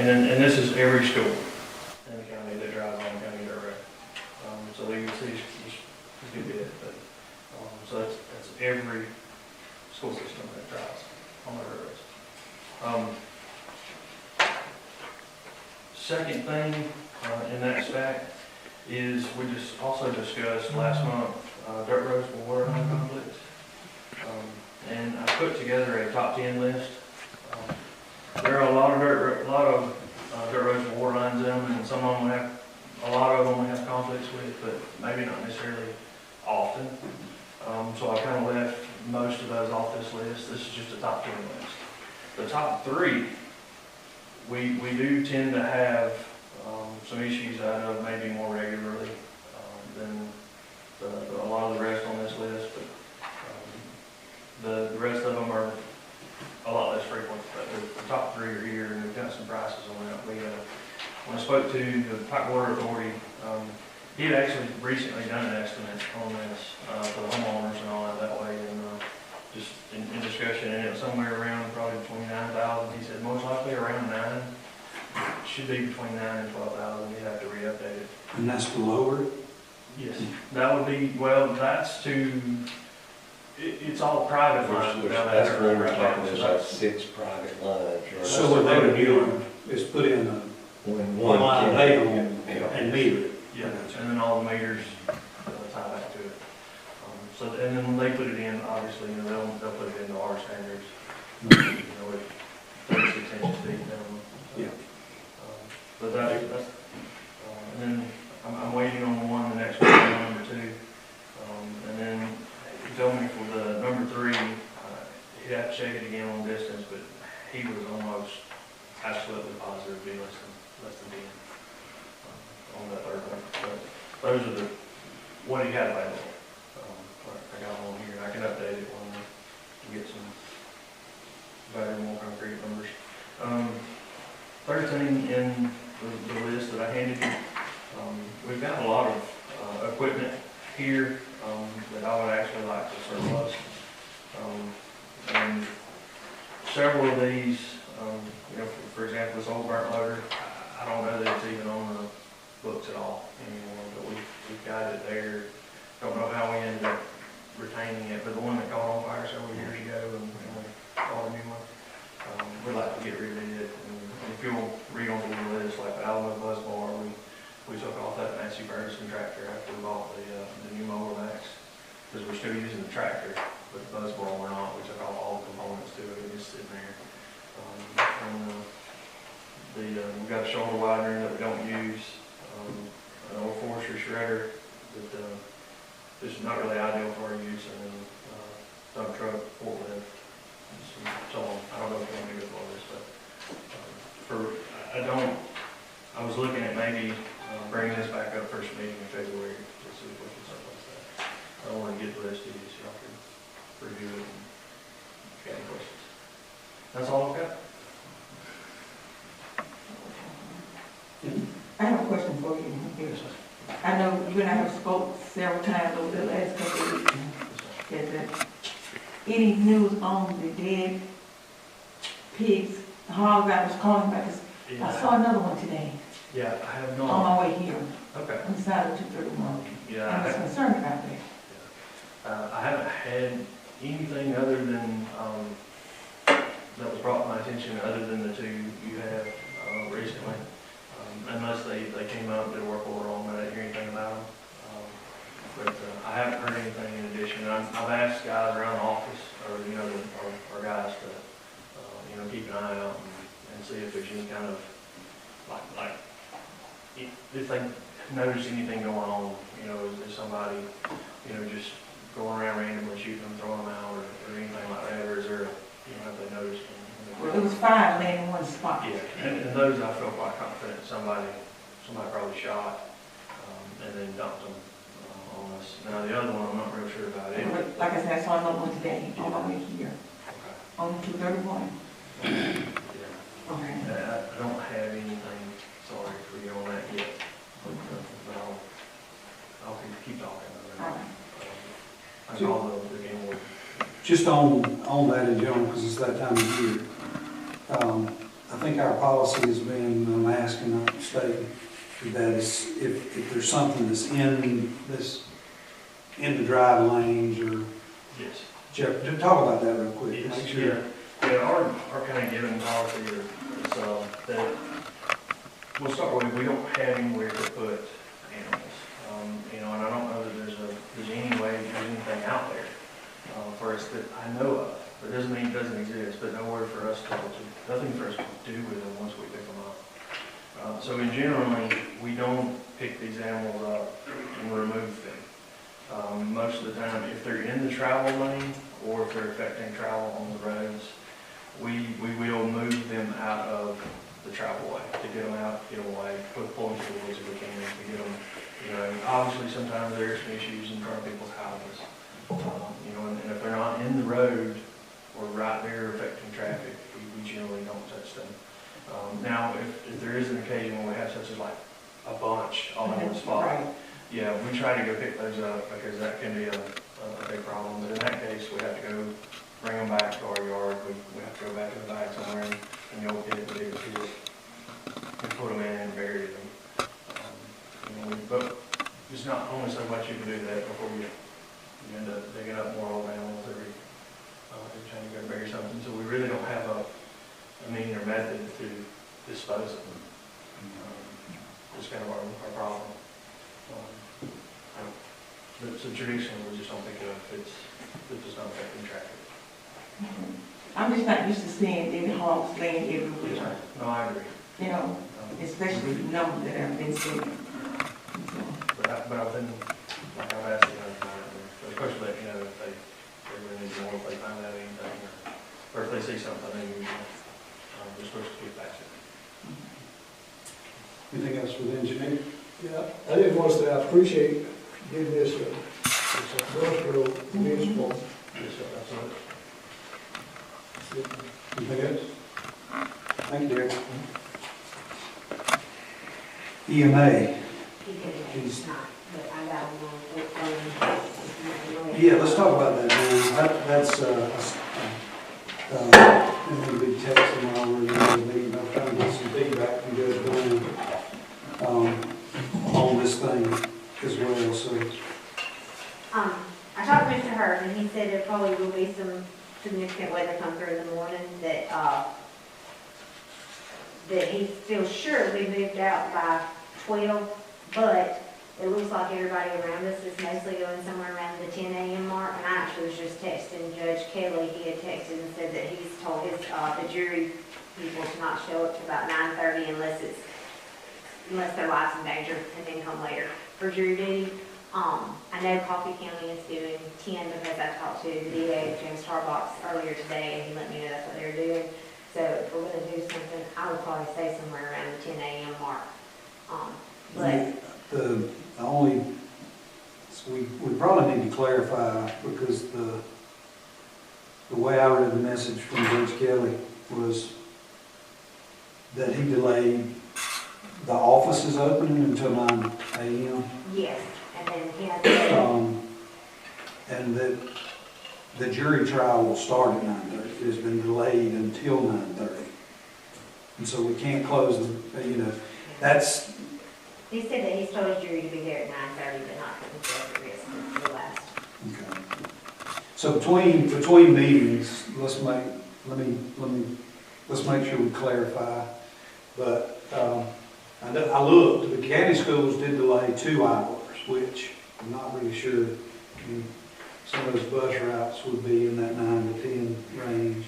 and this is every school in the county that drives on county dirt road. So you can see it's a good bit, but, so that's every school system that drives on the dirt roads. Second thing in that stack is we just also discussed last month dirt roads and water line conflicts. And I put together a top 10 list. There are a lot of dirt roads and water lines in them, and some of them have, a lot of them we have conflicts with, but maybe not necessarily often. So I kind of left most of those off this list. This is just a top 10 list. The top 3, we do tend to have some issues out of maybe more regularly than a lot of the rest on this list, but the rest of them are a lot less frequent. But the top 3 are here, and we've got some prices on that. When I spoke to the Pike Water Authority, he had actually recently done an estimate on this for the homeowners and all that way, and just in discussion, and it was somewhere around probably between 9,000. He said most likely around 9. It should be between 9 and 12,000. You'd have to re-update it. And that's to lower it? Yes, that would be, well, that's to, it's all private lines. That's what we're talking, there's like 6 private lines, right? So what they would do is put in a one line data and meter it. Yeah, and then all the meters tie back to it. So, and then when they put it in, obviously, they'll put it into our standards. With 36 inches deep minimum. Yeah. But that's, and then I'm waiting on the next one, number 2. And then he told me for the number 3, he'd have to check it again on distance, but he was almost absolutely positive it'd be less than 10 on that third one. But those are what he had available. I got them on here. I can update it when we get some better, more concrete numbers. 13 in the list that I handed you, we've got a lot of equipment here that I would actually like to surplus. And several of these, for example, this old burnt loader, I don't know that it's even on the books at all anymore, but we've got it there. Don't know how we ended up retaining it, but the one that caught on fire several years ago and we bought a new one, we'd like to get rid of it. And if you'll read on the list, like the Alamo Buzz Bar, we took off that Massey Ferguson tractor after we bought the new Mower Max, because we're still using the tractor, but the Buzz Bar we're not. We took off all the components to it, it's sitting there. We've got a shoulder widener that we don't use, an old forestry shredder that is not really ideal for our use, and then dump truck, forklift, and so on. I don't know if you want to do it for this, but I was looking at maybe bringing this back up first meeting in February to see if we can surplus that. I don't want to get the rest of you, so y'all can review it and if you have any questions. That's all I've got. I have a question for you. Yes, sir. I know you and I have spoke several times over the last couple of weeks. Any news on the dead pigs, the hogs I was calling about this? I saw another one today Yeah, I have on not. my way here Okay. on the side of 231. Yeah, I was concerned about that. I haven't had anything other than, that was brought to my attention other than the 2 you have recently. Unless they came up, did a work order on them, I didn't hear anything about them. But I haven't heard anything in addition. I've asked guys around the office, or our guys to, keep an eye out and see if there's any kind of, like if they notice anything going on, is somebody, just going around randomly shooting them, throwing them out, or anything like that, or is there, have they noticed? Well, it was 5 laying in one spot. Yeah, and those I feel quite confident somebody probably shot and then dumped them on us. Now the other one I'm not real sure about it. But like I said, I saw another one today on my way here Okay. on 231. Yeah. Okay. I don't have anything, sorry for you on that yet, but I'll keep talking. All right. I call the game warden. Just on that in general, because it's that time of year, I think our policy has been, I'm asking, not stating, that is, if there's something that's in the drive lanes or, Yes. Jeff, just talk about that real quick, Yes, make sure. yeah, our kind of given policy is, that, we'll start with, we don't have anywhere to put animals. You know, and I don't know that there's any way, there's anything out there, for us that I know of. But it doesn't mean it doesn't exist, but nowhere for us nothing for us to do with them once we pick them up. So in generally, we don't pick these animals up and remove them. Most of the time, if they're in the travel lane or if they're affecting travel on the roads, we will move them out of the travel way, to get them out, get them away, pull them to the woods if we can, to get them, you know, obviously sometimes there's some issues in front of people's houses. You know, and if they're not in the road or right there affecting traffic, we generally don't touch them. Now, if there is an occasion when we have such as like a bunch all in one spot, Right. yeah, we try to go pick those up because that can be a big problem. But in that case, we have to go bring them back to our yard. We have to go back to the back somewhere and the old pit and dig a pit and put them in and bury them. You know, but there's not only so much you can do that before you end up digging up more old animals every time you go bury something. So we really don't have a mean or method to dispose of them. It's kind of our problem. But so traditionally, we just don't pick it up if it does not affect the traffic. I'm just not used to seeing any hogs laying everywhere, No, I agree. you know, especially the number that I've been seeing. But I've been, like I've asked the other time, but of course, let you know if they really need more, if they find out anything, or if they see something unusual, they're supposed to get back to it. Anything else with engineering? Yeah, I just want to say I appreciate giving this a industrial municipal. Yes, sir, absolutely. Anything else? Thank you, Derek. EMA. Yeah, let's talk about that now. That's, I'm going to be texting while we're in the meeting. I'm trying to get some feedback from Judge Brown, on this thing as well, so. I talked to Mr. Hurd, and he said there probably will be some significant weather come through in the morning that he feels sure it'll be moved out by 12, but it looks like everybody around us is mostly going somewhere around the 10 a.m. mark, and I actually was just texting Judge Kelly. He had texted and said that he's told his, the jury people to not show up to about 9:30 unless their life's in danger, and then come later for jury duty. I know Coffee County is doing 10 because I talked to the DA, James Tarbox, earlier today, and he let me know that's what they're doing. So if we're going to do something, I would probably say somewhere around the 10 a.m. mark. But The only, we probably need to clarify, because the way I read the message from Judge Kelly was that he delayed the offices opening until 9 a.m. yes, and then he has And that the jury trial will start at 9:30. It has been delayed until 9:30. And so we can't close the, you know, that's. he said that he's told his jury to be there at 9:30, but not put themselves at risk for the last. Okay. So between meetings, let's make sure we clarify. But I looked, the county schools did delay 2 hours, which I'm not really sure. I mean, some of those bus routes would be in that 9 to 10 range.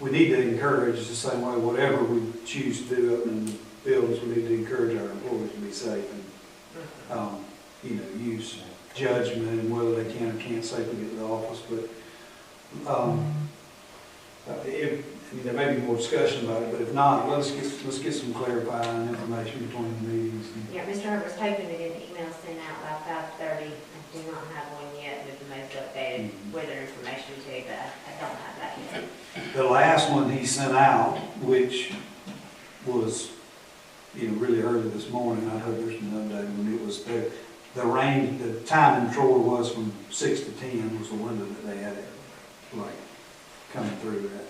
We need to encourage, the same way, whatever we choose to do up in the buildings, we need to encourage our employees to be safe and, you know, use judgment and whether they can or can't safely get to the office. But there may be more discussion about it, but if not, let's get some clarifying information between the meetings. Yeah, Mr. Herbert was hoping to get an email sent out by 5:30. I do not have one yet with the most updated weather information too, but I don't have that yet. The last one he sent out, which was, you know, really early this morning, I hope there's an update when it was there. The range, the time in Troy was from 6 to 10 was the window that they had it, like, coming through that.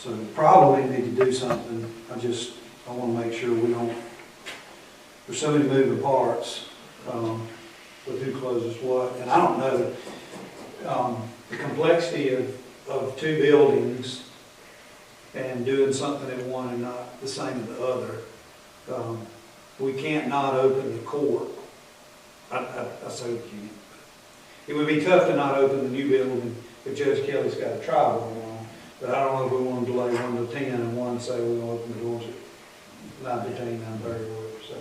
So probably need to do something. I want to make sure we don't, there's so many moving parts, with who closes what. And I don't know, the complexity of two buildings and doing something at one and not the same at the other. We can't not open the court. I say we can't. It would be tough to not open the new building if Judge Kelly's got a trial going on. But I don't know if we want to delay 1 to 10 and one say we're going to open the doors at 9:15, 9:30, whatever. So,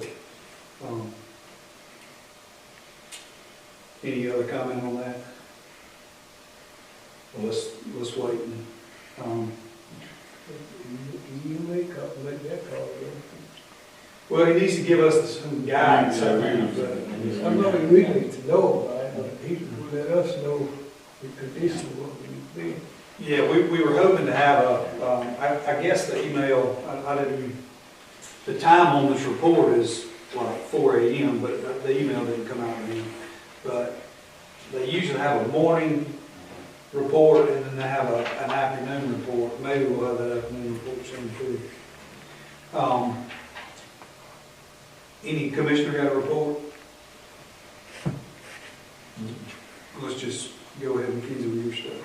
any other comment on that? Well, let's wait and, You make that call, well, he needs to give us some guidance. I know we need to know about it, but he will let us know the condition of what we need. Yeah, we were hoping to have I guess the email, I didn't, the time on this report is like 4 a.m., but the email didn't come out to me. But they usually have a morning report and then they have an afternoon report. Maybe we'll have that afternoon report soon too. Any commissioner got a report? Let's just go ahead and keep with your stuff.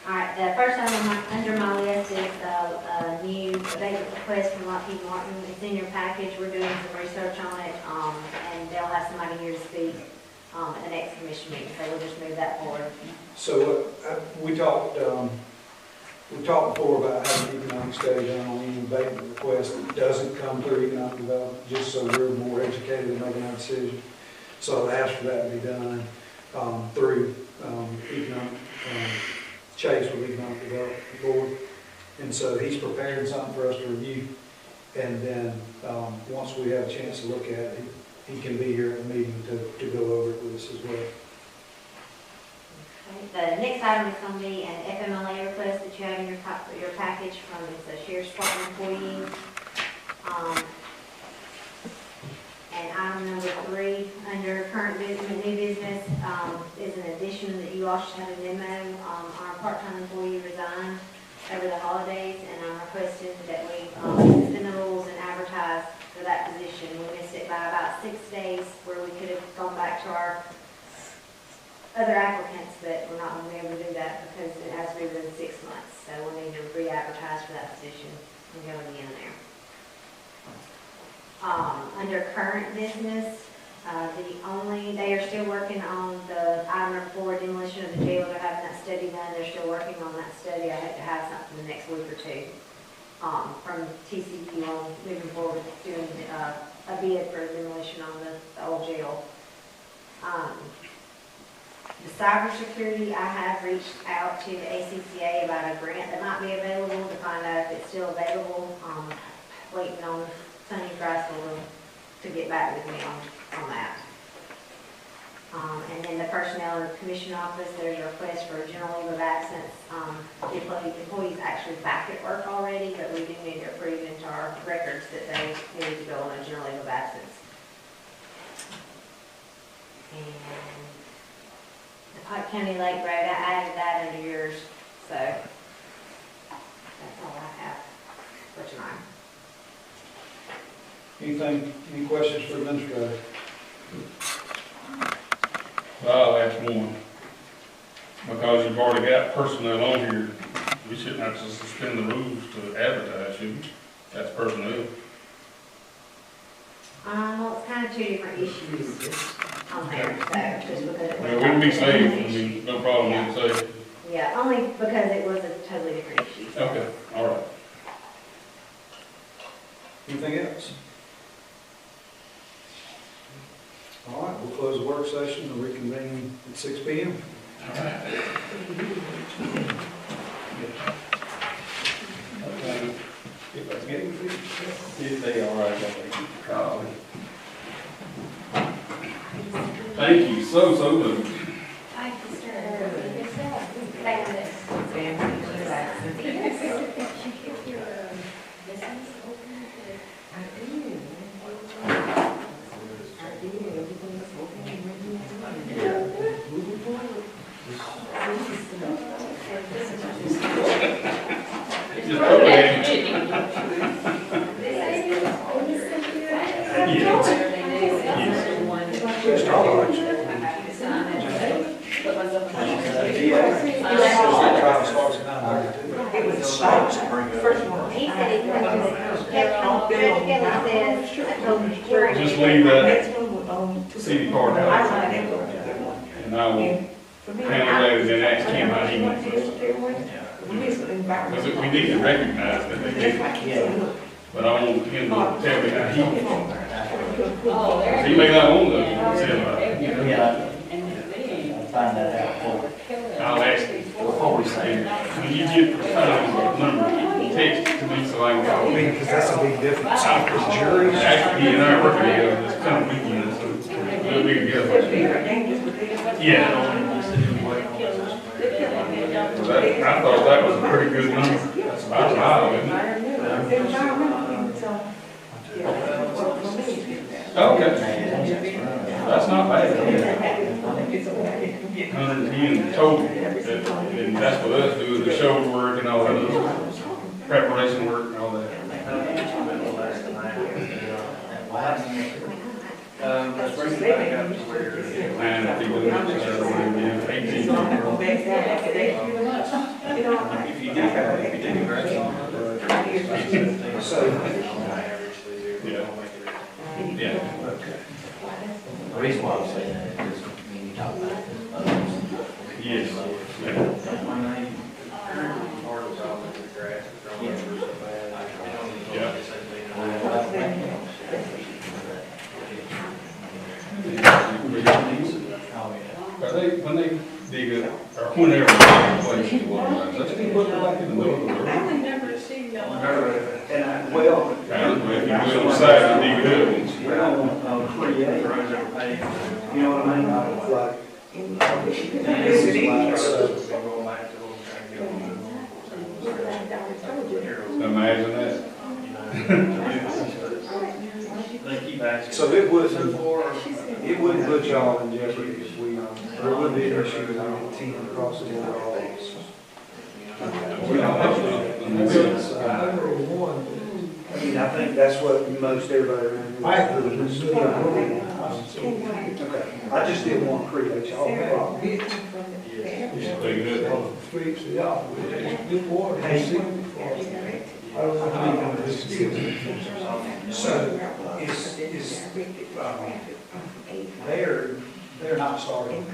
All right, the first item under my list is a new vacant request from Lockheed Martin. It's in your package. We're doing some research on it, and they'll have somebody here to speak at the next commission meeting, so we'll just move that forward. So we talked before about having an economic study done on any abatement request that doesn't come through economic development, just so we're more educated in making our decision. So I asked for that to be done through economic, Chase with Economic Development Board. And so he's preparing something for us to review. And then once we have a chance to look at it, he can be here at the meeting to go over it with us as well. Okay. The next item is going to be an FMLA request that you have in your package from the Sheriff's Department employee. And item number 3, under current business, new business, is an addition that you all should have a memo. Our part-time employee resigned over the holidays, and I'm requesting that we suspend the rules and advertise for that position. We missed it by about 6 days, where we could have gone back to our other applicants, but we're not going to be able to do that because it has to be within 6 months. So we'll need to re-advertise for that position and go again there. Under current business, they are still working on the item number 4, demolition of the jail. They're having that study done. They're still working on that study. I hope to have something the next week or 2 from TCU on moving forward, doing a bid for demolition on the old jail. The cybersecurity, I have reached out to the ACCA about a grant that might be available to find out if it's still available. Waiting on Sonny Graswell to get back with me on that. And then the personnel and commission office, there's a request for a general leave of absence. The employee's actually back at work already, but we do need to approve into our records that they need to go on a general leave of absence. And the Pike County Lake Road, I added that under yours, so that's all I have for tonight. Any questions for Administrator? I'll ask one. Because you've already got personnel on here, we shouldn't have to suspend the rules to advertise, should we? That's personnel. Well, it's kind of 2 different issues on there, so just because it was. Well, we can be safe, I mean, no problem being safe. Yeah, only because it was a totally different issue. So. Okay, all right. Anything else? All right, we'll close the work session and reconvene at 6 p.m. All right. If they all right, I'll take it. Thank you, so much. Just put it in. He said he was, Judge Kelly says, I told him, we're. Just leave that city part out, and I will handle that and then ask him how he wants us. Because we need to recognize that they did it, but I want him to tell me how he wants it. He may not want to say about it. Yeah, I'll find that out for I'll ask him. before we say it. When you get the number, text it to me so I can call him. Because that's a big difference. Because juries, Actually, he and I are working together this coming weekend, so we'll be together. Yeah. I thought that was a pretty good number. That's about a mile, isn't it? Okay. That's not bad. 110 total, and that's what us do, the shoulder work and all that other preparation work and all that. Let's bring it back up to where. And if he does it, 18. If you do great. so, Yeah. The reason why I'm saying that is when you talk about others. Yes. When they, part of the problem with the grass is growing over so bad. But Oh, when they dig it, or whenever they place the water lines, that's gonna put it back in the middle of the road. and I, well, If you do it on the side, you dig it up. we don't want to create, roads are paved. you know what I mean? Like, This is like, so going back to what we're trying to get. Imagine that. They keep asking. so it wouldn't put y'all in jeopardy if we, there would be an issue with 10 across the board. We don't have to do that. Number one, I mean, I think that's what most everybody around here. Okay, I just didn't want to create y'all a problem. You should dig it up. on the streets of y'all, it's good water, it's safe for, I don't know how long this is. So, they're not starting.